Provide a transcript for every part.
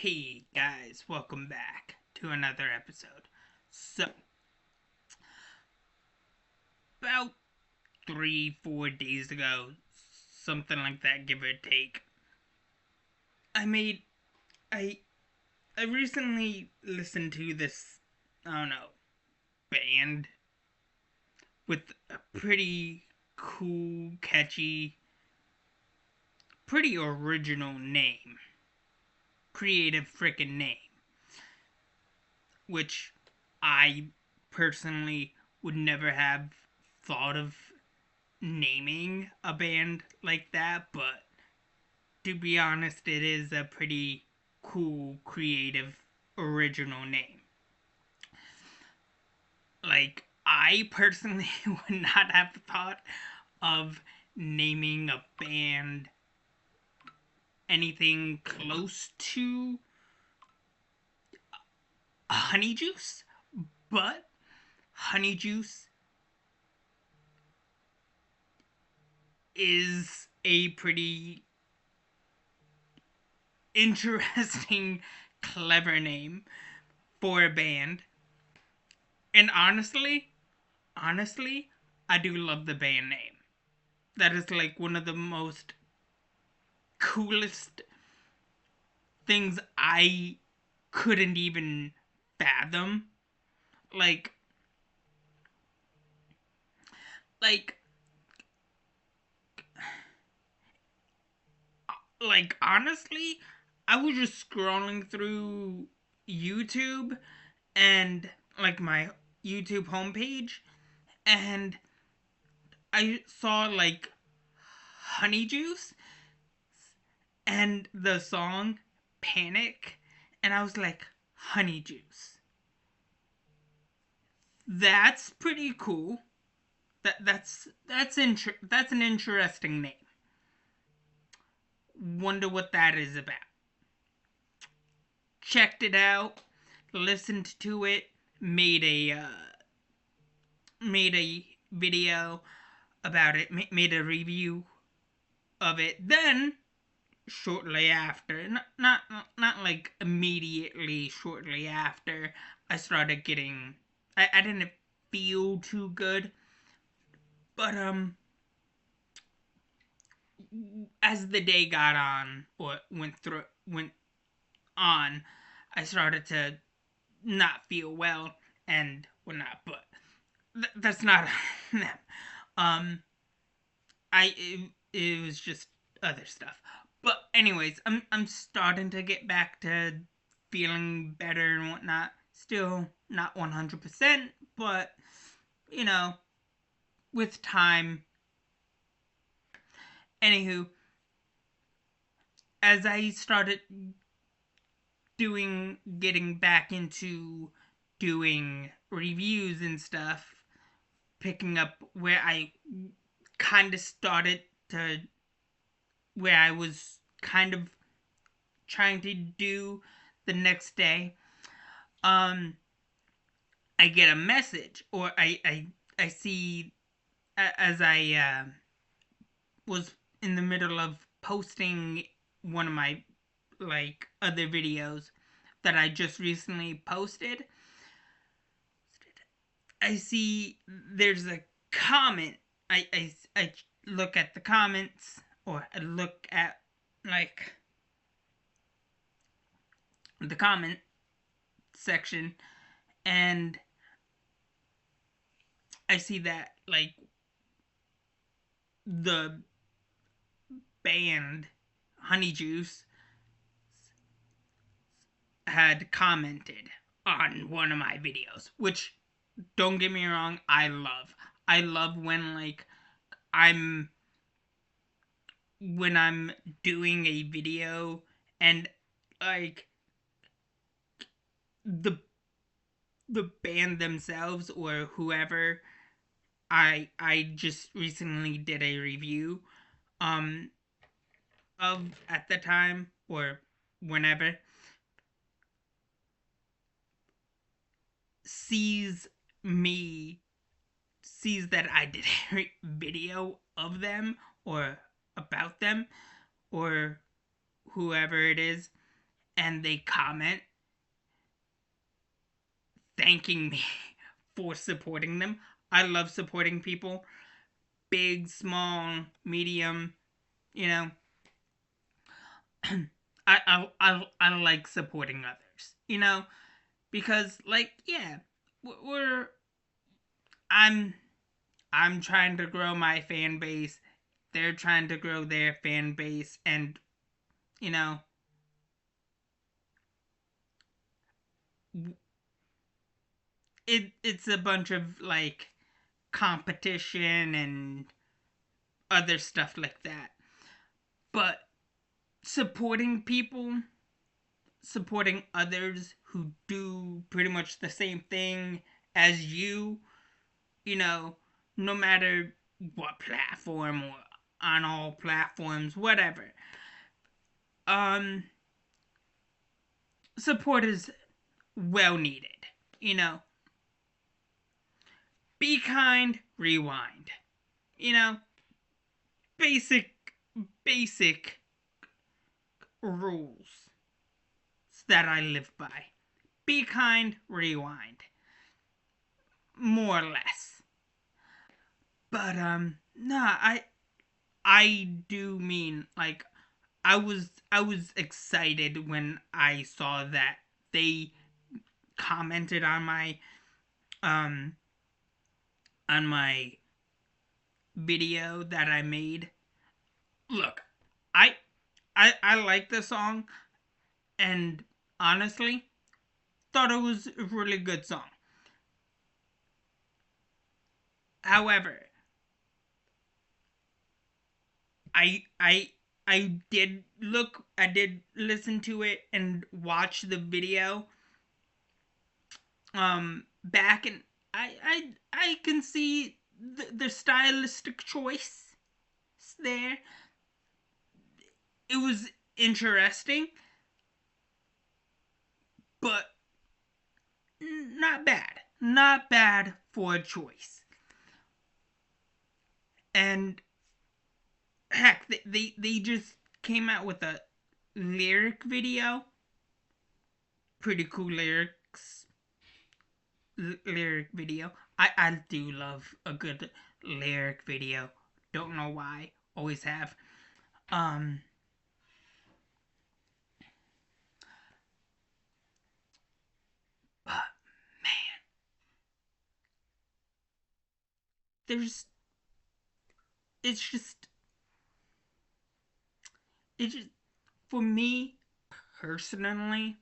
Hey guys, welcome back to another episode. So, about 3, 4 days ago, something like that, give or take, I made. I. I recently listened to this, I don't know, band with a pretty cool, catchy, pretty original name. Creative freaking name. Which I personally would never have thought of naming a band like that, but to be honest, it is a pretty cool, creative, original name. Like, I personally would not have thought of naming a band anything close to Honey Juice, but Honey Juice is a pretty interesting, clever name for a band. And honestly, I do love the band name. That is like one of the most coolest things I couldn't even fathom. Like, like, honestly, I was just scrolling through YouTube and like my YouTube homepage, and I saw like Honey Juice and the song Panic, and I was like, Honey Juice. That's pretty cool. That's an interesting name. Wonder what that is about. Checked it out, listened to it, made a video about it, made a review of it. Then shortly after, not like immediately shortly after, I started getting. I didn't feel too good, but as the day got on or went on, I started to not feel well and whatnot. But that's not them. Um, it was just other stuff. But anyways, I'm starting to get back to feeling better and whatnot. Still not 100%, but you know, with time. Anywho, as I started getting back into doing reviews and stuff, picking up where I kind of started to, where I was kind of trying to do the next day, um, I get a message, or I see, as I was in the middle of posting one of my like other videos that I just recently posted. I see there's a comment. I look at the comments, or I look at like the comment section, and I see that like the band Honey Juice had commented on one of my videos, which, don't get me wrong, I love. I love when like I'm I'm doing a video and like the band themselves or whoever I just recently did a review um of at the time, or whenever, sees me sees that I did a video of them, or about them, or whoever it is, and they comment thanking me for supporting them. I love supporting people, big, small, medium, you know. I like supporting others, you know, because like yeah, we're I'm I'm trying to grow my fan base. They're trying to grow their fan base, and you know, it's a bunch of like competition and other stuff like that. But supporting people, supporting others who do pretty much the same thing as you know, no matter what platform or on all platforms, whatever. Um, support is well needed. You know, be kind, rewind. You know, basic, basic rules that I live by. Be kind, rewind. More or less. But nah, I do mean like I was excited when I saw that they commented um on my video that I made. Look, I I like the song, and honestly thought it was a really good song. However, I I I did listen to it and watch the video back, and I can see the stylistic choice there. It was interesting, but not bad. Not bad for a choice. And heck, they just came out with a lyric video. Pretty cool lyric video. I do love a good lyric video. Don't know why. Always have. Um, but man, there's it's just it just for me personally,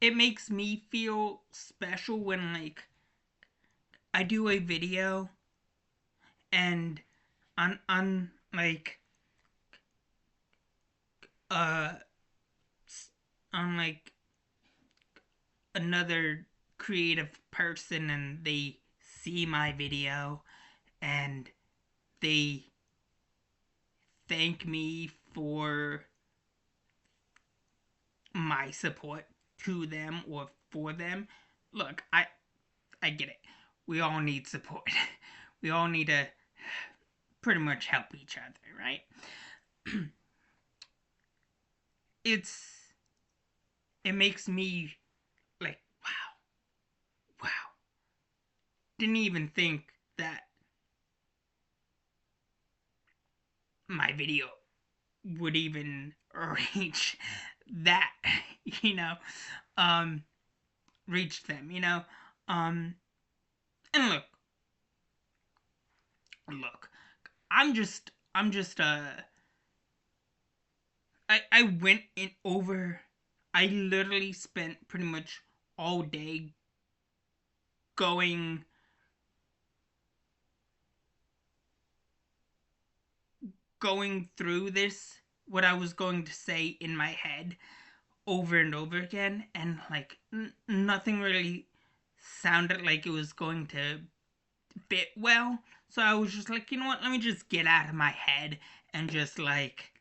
it makes me feel special when like I do a video and on like uh on like another creative person, and they see my video and they thank me for my support to them or for them. Look, I get it. We all need support. We all need to pretty much help each other, right? it's it makes me like wow. Didn't even think that my video would even reach that, you know, um, reach them, you know. Um, and look, I'm just I went in over. I literally spent pretty much all day going going through this, what I was going to say in my head over and over again, and like nothing really sounded like it was going to fit well. So I was just like, you know what? Let me just get out of my head and just like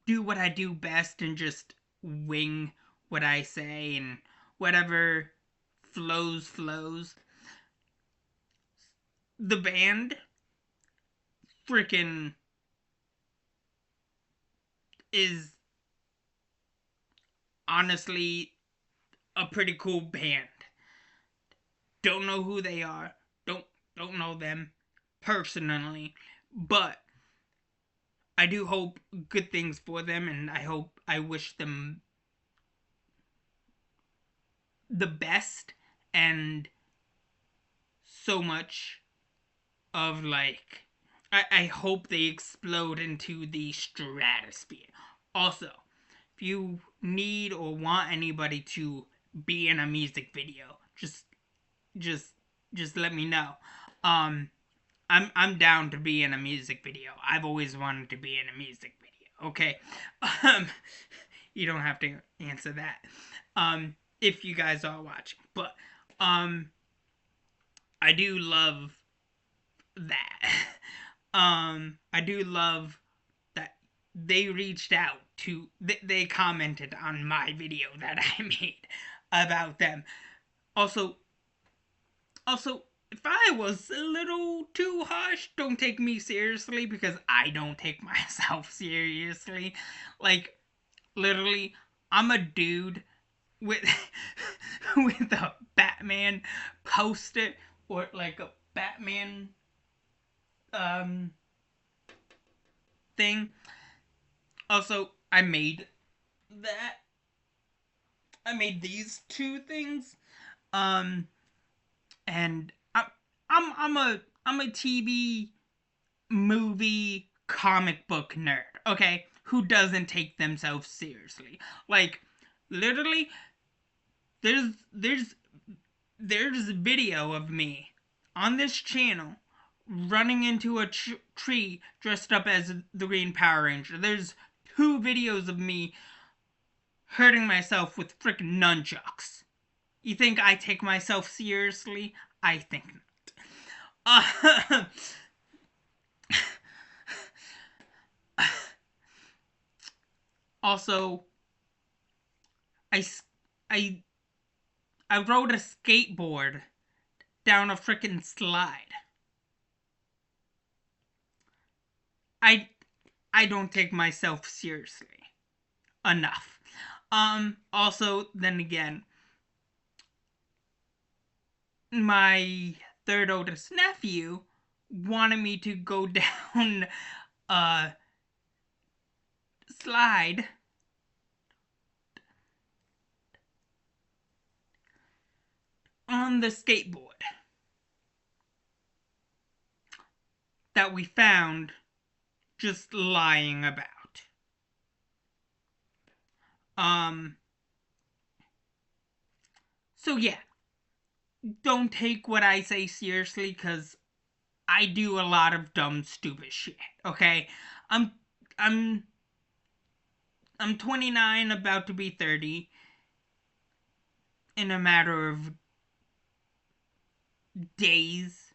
do what I do best and just wing what I say, and whatever flows. The band freaking is honestly a pretty cool band. Don't know who they are. Don't know them personally, but I do hope good things for them, and I wish them the best and so much of like I hope they explode into the stratosphere. Also, if you need or want anybody to be in a music video, just just let me know. Um I'm down to be in a music video. I've always wanted to be in a music video. Okay. Um you don't have to answer that. If you guys are watching. But I do love that. I do love that they reached out to they commented on my video that I made about them. Also, if I was a little too harsh, don't take me seriously because I don't take myself seriously. Like literally, I'm a dude with with a Batman poster or like a Batman um thing. Also, that. I made these two things. Um, and I'm a TV movie comic book nerd. Okay, who doesn't take themselves seriously? Like, literally, there's there's there's video of me on this channel running into a tree dressed up as the Green Power Ranger. There's 2 videos of me hurting myself with frickin' nunchucks. You think I take myself seriously? I think not. Also, I, I, I rode a skateboard down a frickin' slide. I, I don't take myself seriously enough. Also, then again, my third oldest nephew wanted me to go down a slide on the skateboard that we found just lying about. Um, so yeah, don't take what I say seriously because I do a lot of dumb, stupid shit. Okay, I'm I'm I'm 29, about to be 30, in a matter of days,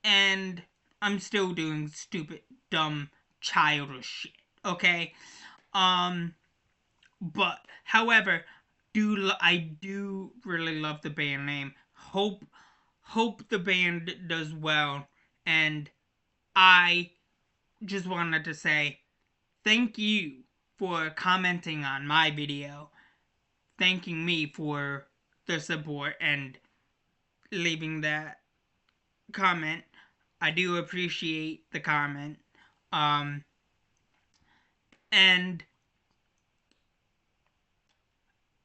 and I'm still doing stupid, dumb, childish shit. Okay, um, but however, I do really love the band name. Hope the band does well, and I just wanted to say thank you for commenting on my video, thanking me for the support and leaving that comment. I do appreciate the comment. Um and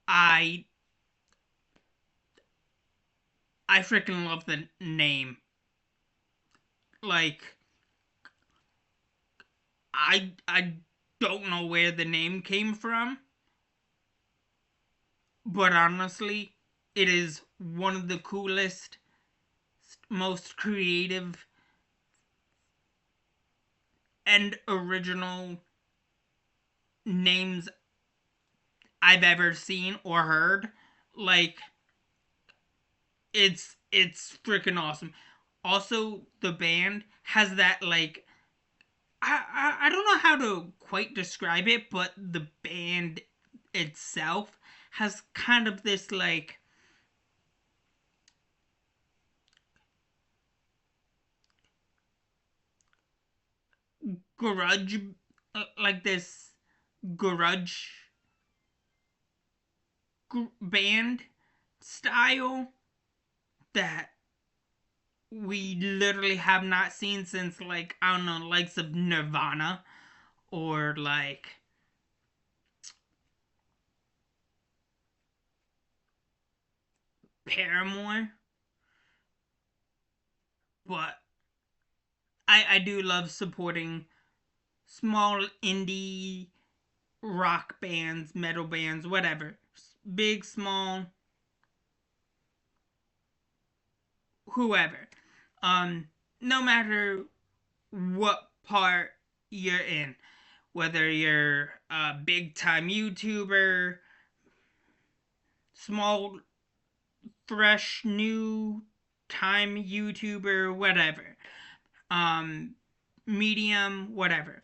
I I freaking love the name. Like I don't know where the name came from, but honestly, it is one of the coolest, most creative and original names I've ever seen or heard. Like it's freaking awesome. Also, the band has that like I don't know how to quite describe it, but the band itself has kind of this like grudge, like this grudge band style that we literally have not seen since, like, I don't know, likes of Nirvana or like Paramore. But I do love supporting small indie rock bands, metal bands, whatever. Big, small, whoever. Um, no matter what part you're in, whether you're a big time YouTuber, small, fresh, new time YouTuber, whatever. Um, medium, whatever.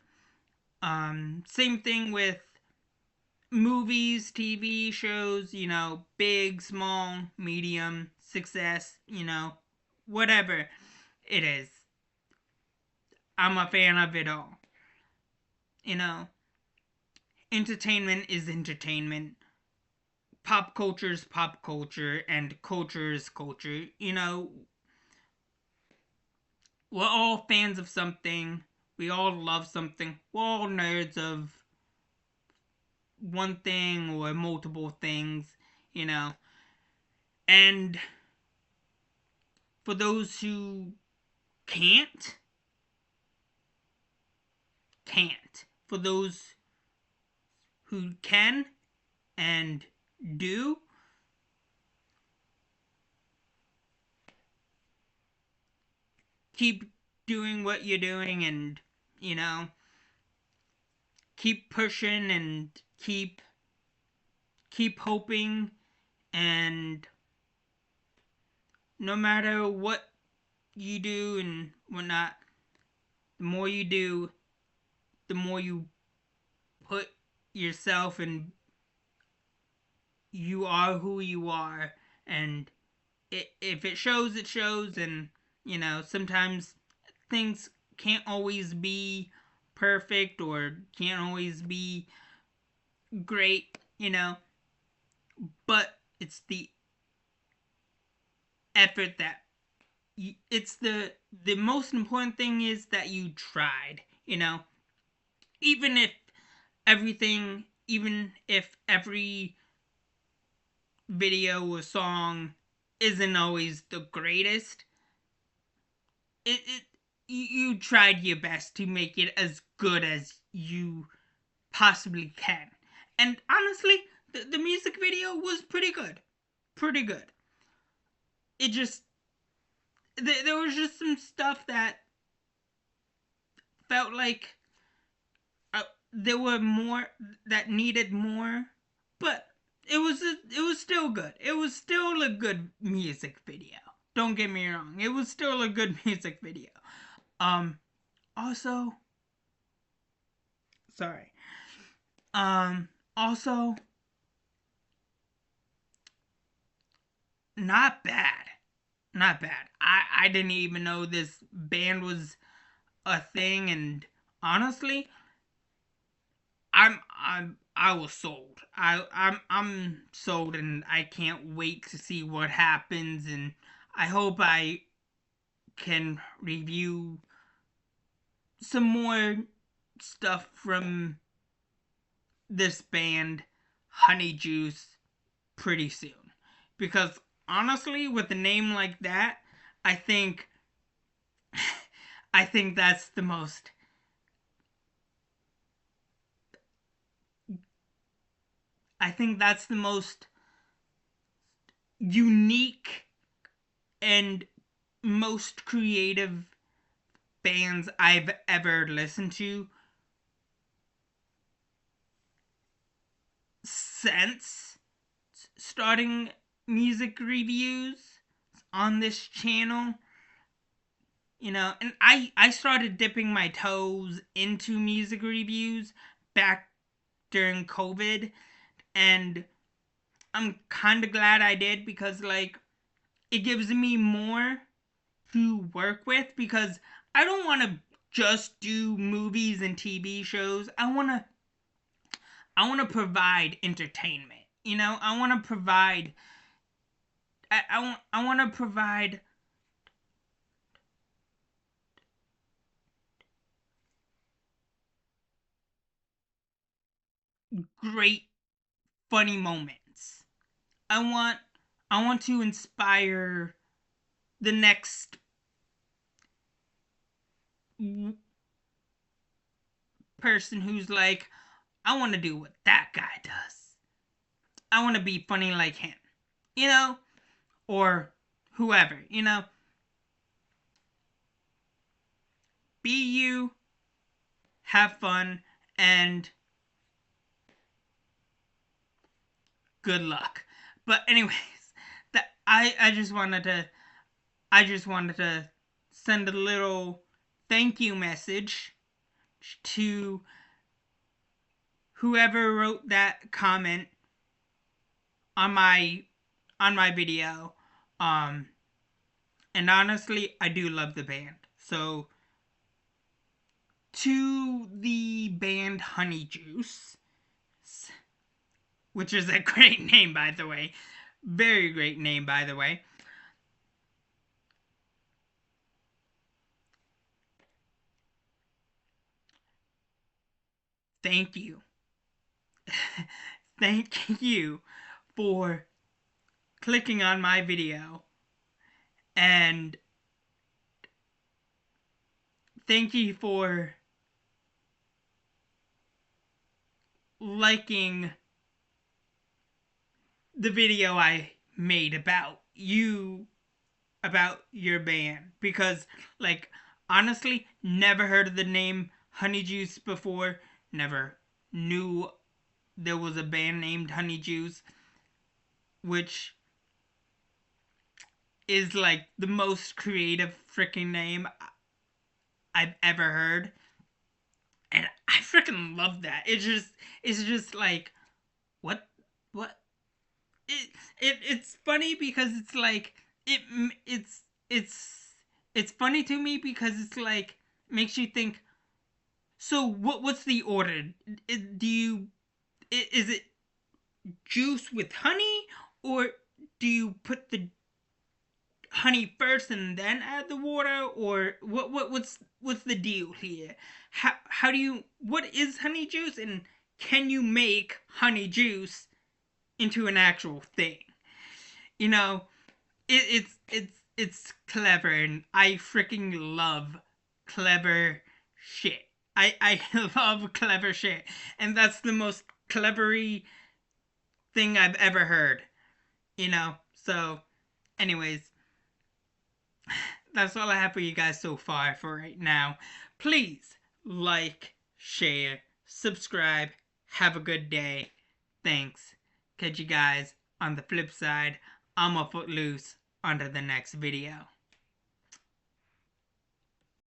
Same thing with movies, TV shows, big, small, medium, success, whatever it is. I'm a fan of it all. You know, entertainment is entertainment. Pop culture is pop culture, and culture is culture. We're all fans of something. We all love something. We're all nerds of one thing or multiple things, you know. And for those who can't, can't. For those who can and do, keep doing what you're doing and, you know, keep pushing and keep hoping, and no matter what you do and whatnot, the more you do, the more you put yourself and you are who you are, and if it shows, it shows. And sometimes things can't always be perfect or can't always be great, but it's the effort that it's the most important thing is that you tried, even if even if every video or song isn't always the greatest, it you tried your best to make it as good as you possibly can. And honestly, the music video was pretty good. Pretty good. It just there was just some stuff that felt like there were more that needed more, but it was still good. It was still a good music video. Don't get me wrong. It was still a good music video. Also, sorry. Also, not bad. Not bad. I didn't even know this band was a thing, and honestly, I was sold. I'm sold, and I can't wait to see what happens, and I hope I can review some more stuff from this band, Honey Juice, pretty soon. Because honestly, with a name like that, I think I think that's the most I think that's the most unique and most creative bands I've ever listened to since starting music reviews on this channel. And I started dipping my toes into music reviews back during COVID, and I'm kind of glad I did, because like it gives me more to work with, because I don't want to just do movies and TV shows. I want to provide entertainment. You know, I want to provide. I want to provide great funny moments. I want I want to inspire the next person who's like, I want to do what that guy does. I want to be funny like him. You know, or whoever, you know. Be you, have fun, and good luck. But anyways, that I just wanted to send a little thank you message to whoever wrote that comment on my video. Um and honestly, I do love the band. So to the band Honeyjuice, which is a great name, by the way. Very great name, by the way. Thank you. Thank you for clicking on my video. And thank you for liking the video I made about your band. Because, like, honestly, never heard of the name Honeyjuice before. Never knew there was a band named Honeyjuice, which is like the most creative freaking name I've ever heard. And I freaking love that. It's just like, what what it's funny because it's like it it's it's funny to me because it's like makes you think, so what's the order? Is it juice with honey, or do you put the honey first and then add the water, or what's the deal here? How do you, what is honey juice, and can you make honey juice into an actual thing? You know, it's clever, and I freaking love clever shit. I love clever shit, and that's the most clevery thing I've ever heard. You know, so anyways, that's all I have for you guys so far for right now. Please like, share, subscribe. Have a good day. Thanks. Catch you guys on the flip side. I'm a Footloose. On to the next video.